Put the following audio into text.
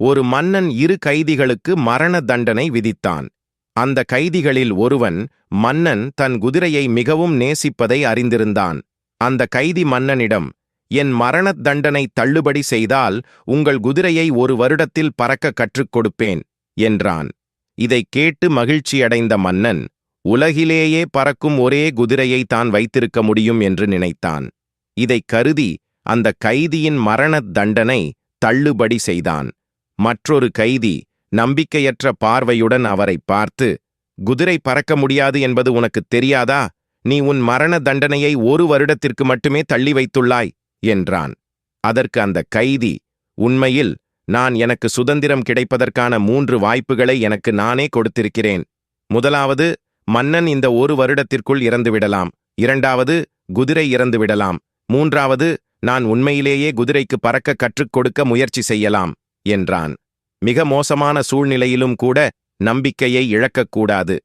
ஒரு மன்னன் 2 கைதிகளுக்கு மரண தண்டனை விதித்தான். அந்த கைதிகளில் ஒருவன் மன்னன் தன் குதிரையை மிகவும் நேசிப்பதை அறிந்திருந்தான். அந்த கைதி மன்னனிடம், என் மரணத் தண்டனை தள்ளுபடி செய்தால் உங்கள் குதிரையை 1 வருடத்தில் பறக்க கற்றுக் கொடுப்பேன் என்றான். இதைக் கேட்டு மகிழ்ச்சியடைந்த மன்னன், உலகிலேயே பறக்கும் ஒரே குதிரையை தான் வைத்திருக்க முடியும் என்று நினைத்தான். இதைக் கருதி அந்த கைதியின் மரணத் தண்டனை தள்ளுபடி செய்தான். மற்றொரு கைதி நம்பிக்கையற்ற பார்வையுடன் அவரை பார்த்து, குதிரை பறக்க முடியாது என்பது உனக்குத் தெரியாதா? நீ உன் மரண தண்டனையை 1 வருடத்திற்கு மட்டுமே தள்ளி வைத்துள்ளாய் என்றான். அதற்கு அந்த கைதி, உண்மையில் நான் எனக்கு சுதந்திரம் கிடைப்பதற்கான 3 வாய்ப்புகளை எனக்கு நானே கொடுத்திருக்கிறேன். முதலாவது, மன்னன் இந்த 1 வருடத்திற்குள் இறந்துவிடலாம். 2வது, குதிரை இறந்துவிடலாம். 3வது, நான் உண்மையிலேயே குதிரைக்கு பறக்க கற்றுக் கொடுக்க முயற்சி செய்யலாம் என்றான். மிக மோசமான சூழ்நிலையிலும் கூட நம்பிக்கையை இழக்கக்கூடாது.